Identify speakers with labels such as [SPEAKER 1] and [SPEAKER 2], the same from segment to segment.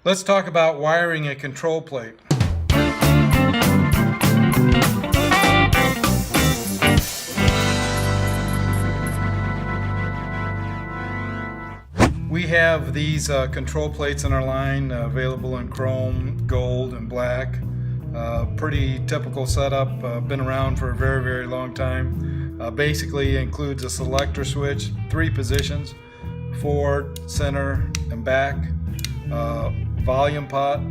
[SPEAKER 1] Let's talk about wiring a control plate. We have these control plates in our line, available in chrome, gold, and black. Pretty typical setup, been around for a very, very long time. Basically includes a selector switch, 3 positions, forward, center, and back. Volume pot,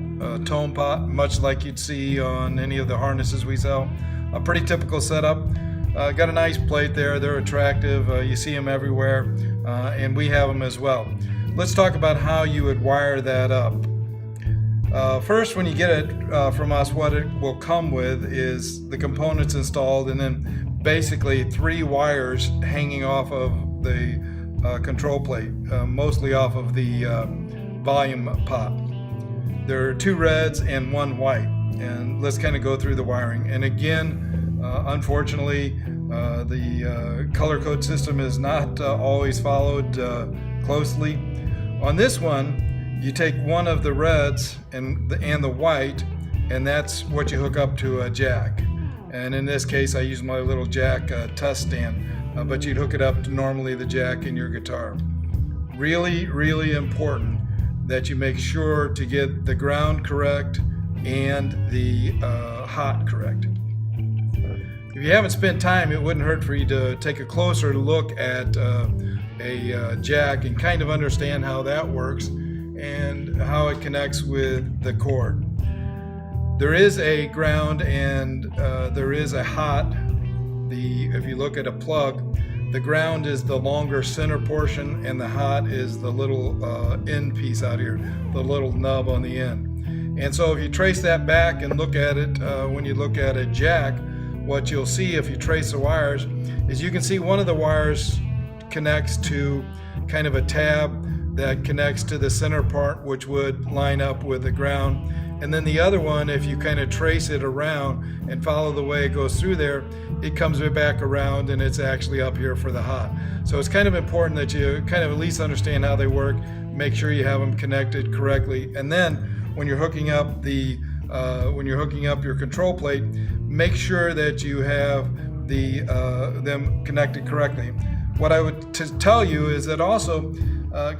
[SPEAKER 1] tone pot, much like you'd see on any of the harnesses we sell. A pretty typical setup. Got a nice plate there, they're attractive, you see them everywhere, and we have them as well. Let's talk about how you would wire that up. First, when you get it from us, what it will come with is the components installed, and then basically 3 wires hanging off of the control plate, mostly off of the volume pot. There are 2 reds and 1 white, and let's kind of go through the wiring. And again, unfortunately, the color code system is not always followed closely. On this one, you take one of the reds and the white, and that's what you hook up to a jack. And in this case, I use my little jack test stand, but you'd hook it up to normally the jack in your guitar. Really, really important that you make sure to get the ground correct and the hot correct. If you haven't spent time, it wouldn't hurt for you to take a closer look at a jack and kind of understand how that works and how it connects with the cord. There is a ground and there is a hot. If you look at a plug, the ground is the longer center portion and the hot is the little end piece out here, the little nub on the end. And so if you trace that back and look at it, when you look at a jack, what you'll see if you trace the wires is you can see one of the wires connects to kind of a tab that connects to the center part, which would line up with the ground. And then the other one, if you kind of trace it around and follow the way it goes through there, it comes back around and it's actually up here for the hot. So it's kind of important that you kind of at least understand how they work, make sure you have them connected correctly. And then when you're hooking up your control plate, make sure that you have them connected correctly. What I would tell you is that also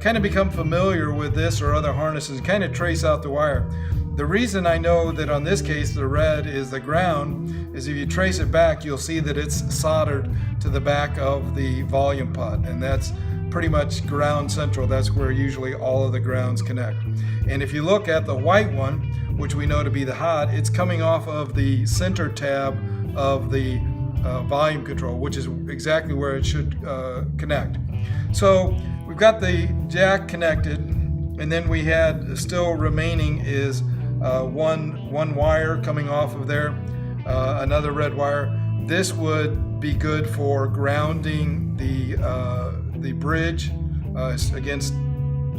[SPEAKER 1] kind of become familiar with this or other harnesses, kind of trace out the wire. The reason I know that on this case the red is the ground is if you trace it back, you'll see that it's soldered to the back of the volume pot, and that's pretty much ground central. That's where usually all of the grounds connect. And if you look at the white one, which we know to be the hot, it's coming off of the center tab of the volume control, which is exactly where it should connect. So we've got the jack connected, and then we had still remaining is one wire coming off of there, another red wire. This would be good for grounding the bridge. Against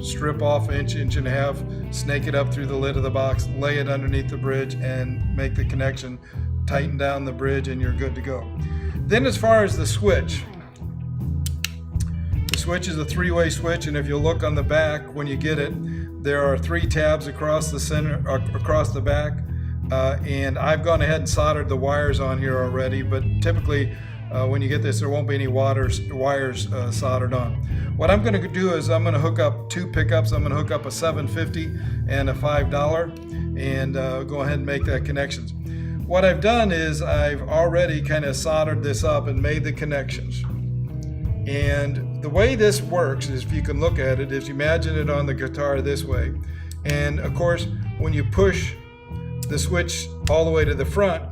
[SPEAKER 1] strip off inch and a half, snake it up through the lid of the box, lay it underneath the bridge, and make the connection. Tighten down the bridge, and you're good to go. Then, as far as the switch is a 3-way switch, and if you look on the back when you get it, there are 3 tabs across the center, across the back, and I've gone ahead and soldered the wires on here already, but typically when you get this, there won't be any wires soldered on. What I'm going to do is I'm going to hook up 2 pickups. I'm going to hook up a $7.50 and a $5 and go ahead and make that connections. What I've done is I've already kind of soldered this up and made the connections. And the way this works is, if you can look at it, is you imagine it on the guitar this way. And of course, when you push the switch all the way to the front,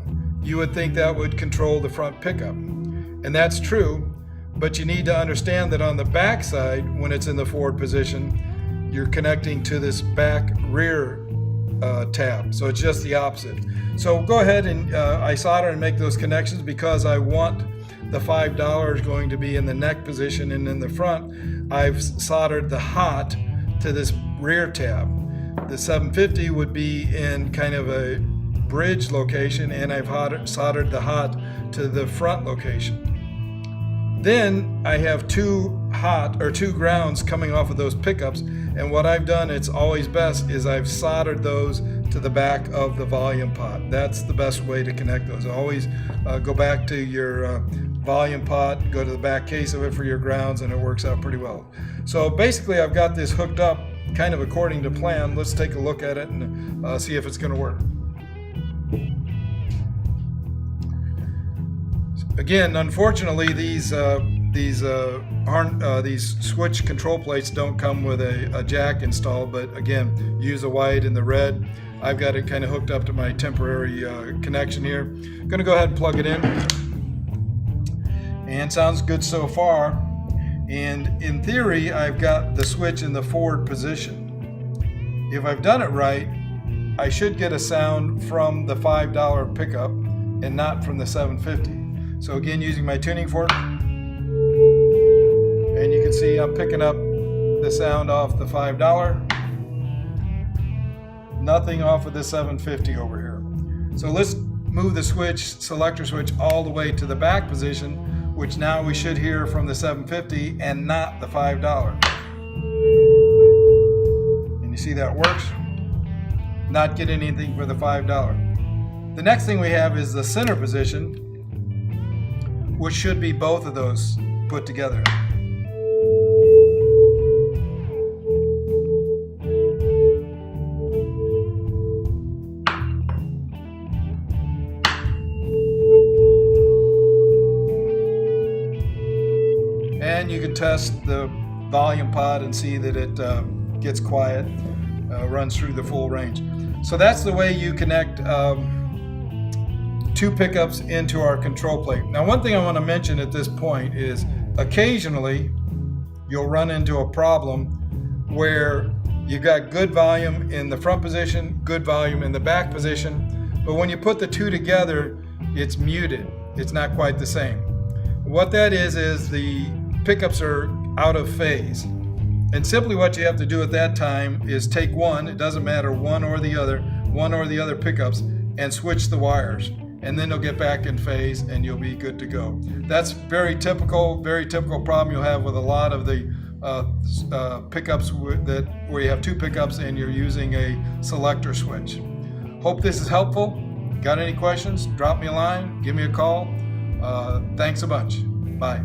[SPEAKER 1] you would think that would control the front pickup. And that's true, but you need to understand that on the back side, when it's in the forward position, you're connecting to this back rear tab. So it's just the opposite. So go ahead and I solder and make those connections because I want the $5 going to be in the neck position, and in the front I've soldered the hot to this rear tab. The $7.50 would be in kind of a bridge location, and I've soldered the hot to the front location. Then I have two grounds coming off of those pickups, and what I've done, it's always best, is I've soldered those to the back of the volume pot. That's the best way to connect those. Always go back to your volume pot, go to the back case of it for your grounds, and it works out pretty well. So basically I've got this hooked up kind of according to plan. Let's take a look at it and see if it's going to work. Again, unfortunately, these switch control plates don't come with a jack installed, but again, use the white and the red. I've got it kind of hooked up to my temporary connection here. I'm going to go ahead and plug it in, and sounds good so far. And in theory, I've got the switch in the forward position. If I've done it right, I should get a sound from the $5 pickup and not from the $7.50. So again, using my tuning fork, and you can see I'm picking up the sound off the $5, nothing off of the $7.50 over here. So let's move the selector switch all the way to the back position, which now we should hear from the $7.50 and not the $5. And you see that works? Not get anything for the $5. The next thing we have is the center position, which should be both of those put together. And you can test the volume pot and see that it gets quiet, runs through the full range. So that's the way you connect two pickups into our control plate. Now, one thing I want to mention at this point is occasionally you'll run into a problem where you've got good volume in the front position, good volume in the back position, but when you put the two together, it's muted. It's not quite the same. What that is the pickups are out of phase. And simply what you have to do at that time is take one, it doesn't matter, one or the other pickups, and switch the wires. And then they'll get back in phase and you'll be good to go. That's very typical problem you'll have with a lot of the pickups where you have two pickups and you're using a selector switch. Hope this is helpful. Got any questions? Drop me a line, give me a call. Thanks a bunch. Bye.